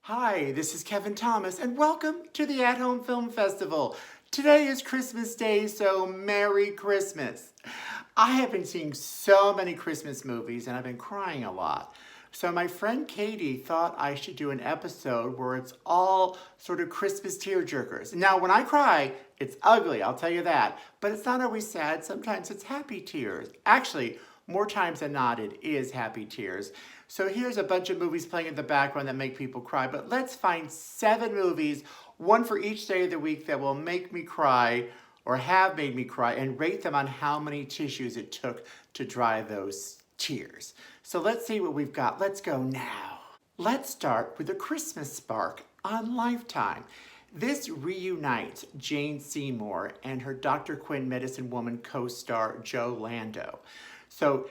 Hi, this is Kevin Thomas, and welcome to the At Home Film Festival. Today is Christmas Day, so Merry Christmas. I have been seeing so many Christmas movies, and I've been crying a lot. So my friend Katie thought I should do an episode where it's all sort of Christmas tearjerkers. Now, when I cry, it's ugly, I'll tell you that. But it's not always sad. Sometimes it's happy tears. Actually, more times than not, it is happy tears. So here's a bunch of movies playing in the background that make people cry, but let's find 7 movies, one for each day of the week, that will make me cry or have made me cry, and rate them on how many tissues it took to dry those tears. So let's see what we've got. Let's go now. Let's start with A Christmas Spark on Lifetime. This reunites Jane Seymour and her Dr. Quinn Medicine Woman co-star Joe Lando. So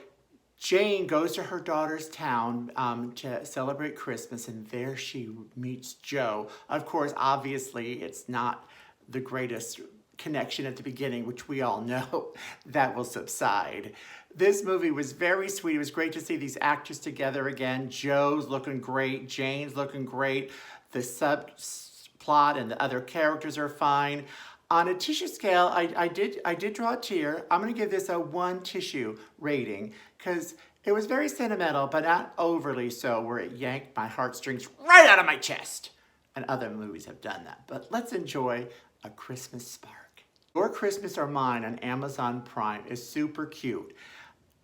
Jane goes to her daughter's town to celebrate Christmas, and there she meets Joe. Of course, obviously, it's not the greatest connection at the beginning, which we all know. That will subside. This movie was very sweet. It was great to see these actors together again. Joe's looking great. Jane's looking great. The subplot and the other characters are fine. On a tissue scale, I did draw a tear. I'm going to give this a 1 tissue rating because it was very sentimental, but not overly so, where it yanked my heartstrings right out of my chest. And other movies have done that. But let's enjoy A Christmas Spark. Your Christmas or Mine on Amazon Prime is super cute.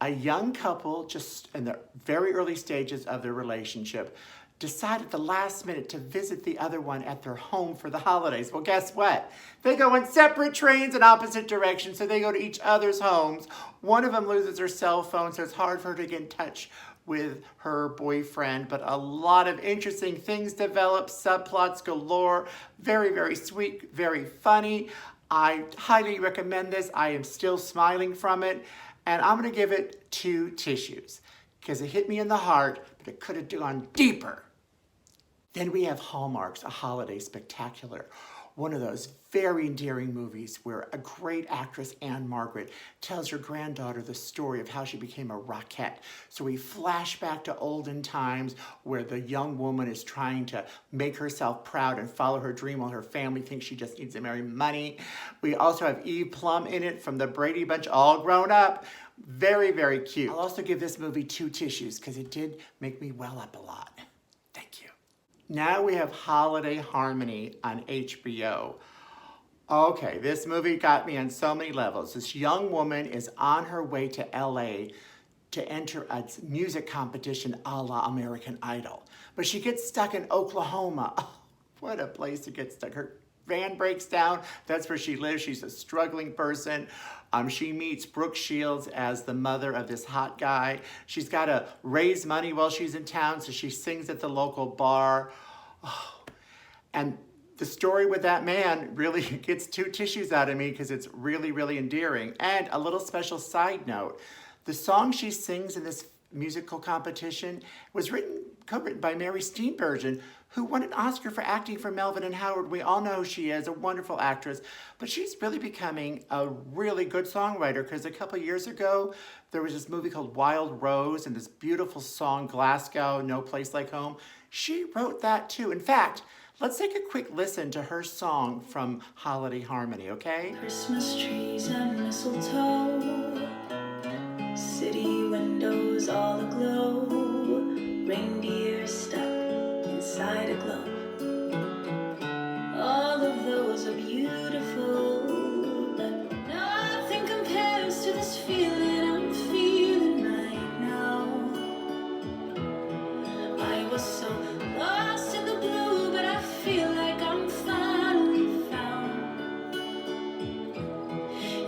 A young couple, just in the very early stages of their relationship, decided at the last minute to visit the other one at their home for the holidays. Well, guess what? They go in separate trains in opposite directions, so they go to each other's homes. One of them loses her cell phone, so it's hard for her to get in touch with her boyfriend, but a lot of interesting things develop, subplots galore, very, very sweet, very funny. I highly recommend this. I am still smiling from it, and I'm gonna give it 2 tissues because it hit me in the heart, but it could have gone deeper. Then we have Hallmark's A Holiday Spectacular, one of those very endearing movies where a great actress, Anne Margaret, tells her granddaughter the story of how she became a rockette. So we flash back to olden times where the young woman is trying to make herself proud and follow her dream while her family thinks she just needs to marry money. We also have Eve Plum in it from the Brady Bunch, all grown up. Very, very cute. I'll also give this movie 2 tissues because it did make me well up a lot. Thank you. Now we have Holiday Harmony on HBO. Okay, this movie got me on so many levels. This young woman is on her way to LA to enter a music competition a la American Idol. But she gets stuck in Oklahoma. Oh, what a place to get stuck. Her van breaks down. That's where she lives. She's a struggling person. She meets Brooke Shields as the mother of this hot guy. She's got to raise money while she's in town, so she sings at the local bar. Oh, and the story with that man really gets 2 tissues out of me because it's really, really endearing. And a little special side note, the song she sings in this musical competition was co-written by Mary Steenburgen, who won an Oscar for acting for Melvin and Howard. We all know who she is, a wonderful actress, but she's really becoming a really good songwriter because a couple years ago, there was this movie called Wild Rose and this beautiful song, Glasgow, No Place Like Home. She wrote that too. In fact, let's take a quick listen to her song from Holiday Harmony, okay? Christmas trees and mistletoe, city windows all aglow, reindeer stuck inside a globe. All of those are beautiful, but nothing compares to this feeling I'm feeling right now. I was so lost in the blue, but I feel like I'm finally found.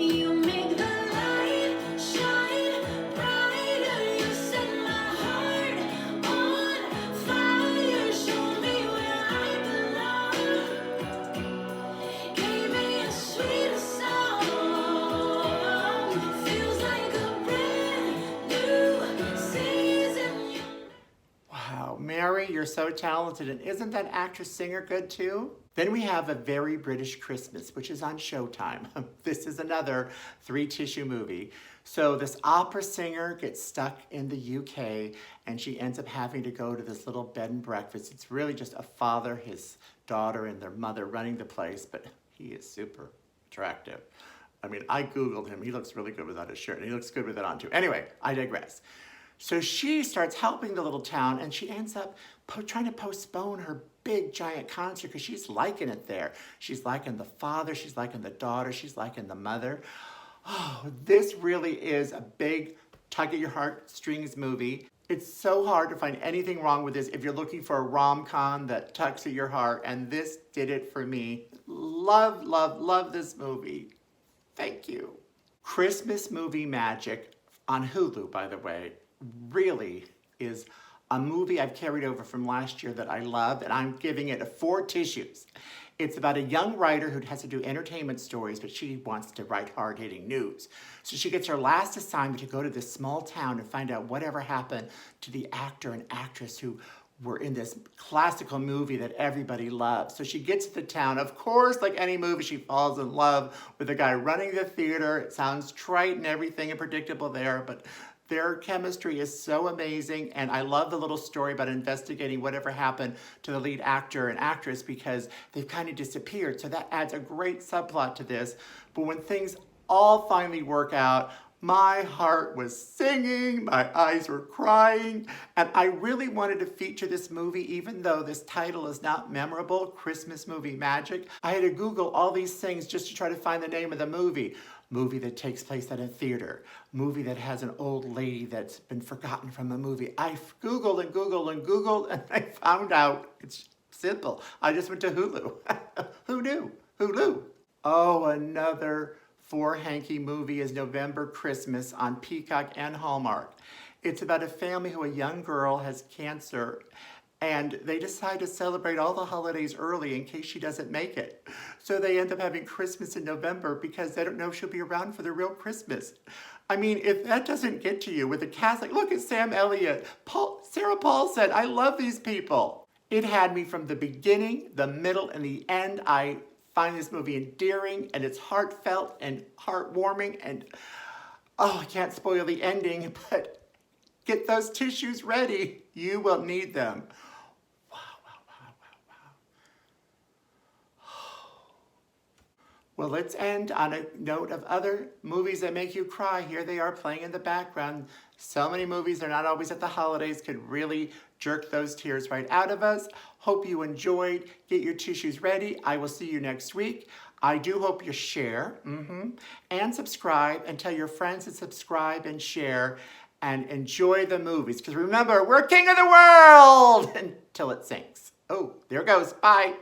You make the light shine brighter, you set my heart on fire, show me where I belong, gave me a sweeter song, feels like a brand new season. Wow, Mary, you're so talented. And isn't that actress-singer good too? Then we have A Very British Christmas, which is on Showtime. This is another 3 tissue movie. So this opera singer gets stuck in the UK and she ends up having to go to this little bed and breakfast. It's really just a father, his daughter, and their mother running the place, but he is super attractive. I mean, I Googled him. He looks really good without his shirt, and he looks good with it on too. Anyway, I digress. So she starts helping the little town, and she ends up trying to postpone her big giant concert because she's liking it there. She's liking the father, she's liking the daughter, she's liking the mother. Oh, this really is a big tug at your heartstrings movie. It's so hard to find anything wrong with this if you're looking for a rom-com that tugs at your heart, and this did it for me. Love, love, love this movie. Thank you. Christmas movie magic on Hulu, by the way, really is a movie I've carried over from last year that I loved, and I'm giving it 4 tissues. It's about a young writer who has to do entertainment stories, but she wants to write hard-hitting news. So she gets her last assignment to go to this small town and find out whatever happened to the actor and actress who were in this classical movie that everybody loves. So she gets to the town. Of course, like any movie, she falls in love with the guy running the theater. It sounds trite and everything and predictable there, but their chemistry is so amazing, and I love the little story about investigating whatever happened to the lead actor and actress because they've kind of disappeared, so that adds a great subplot to this. But when things all finally work out, my heart was singing, my eyes were crying, and I really wanted to feature this movie even though this title is not memorable, Christmas movie magic. I had to Google all these things just to try to find the name of the movie. Movie that takes place at a theater. Movie that has an old lady that's been forgotten from a movie. I Googled and Googled and Googled, and I found out it's simple. I just went to Hulu. Who knew? Hulu. Oh, another 4 hanky movie is November Christmas on Peacock and Hallmark. It's about a family who a young girl has cancer, and they decide to celebrate all the holidays early in case she doesn't make it. So they end up having Christmas in November because they don't know if she'll be around for the real Christmas. I mean, if that doesn't get to you with a cast, like look at Sam Elliott, Sarah Paulson, I love these people. It had me from the beginning, the middle, and the end. I find this movie endearing, and it's heartfelt and heartwarming, and oh, I can't spoil the ending, but get those tissues ready. You will need them. Well, let's end on a note of other movies that make you cry. Here they are playing in the background. So many movies, they're not always at the holidays, could really jerk those tears right out of us. Hope you enjoyed. Get your tissues ready. I will see you next week. I do hope you share and subscribe, and tell your friends to subscribe and share and enjoy the movies. Because remember, we're king of the world until it sinks. Oh, there it goes. Bye.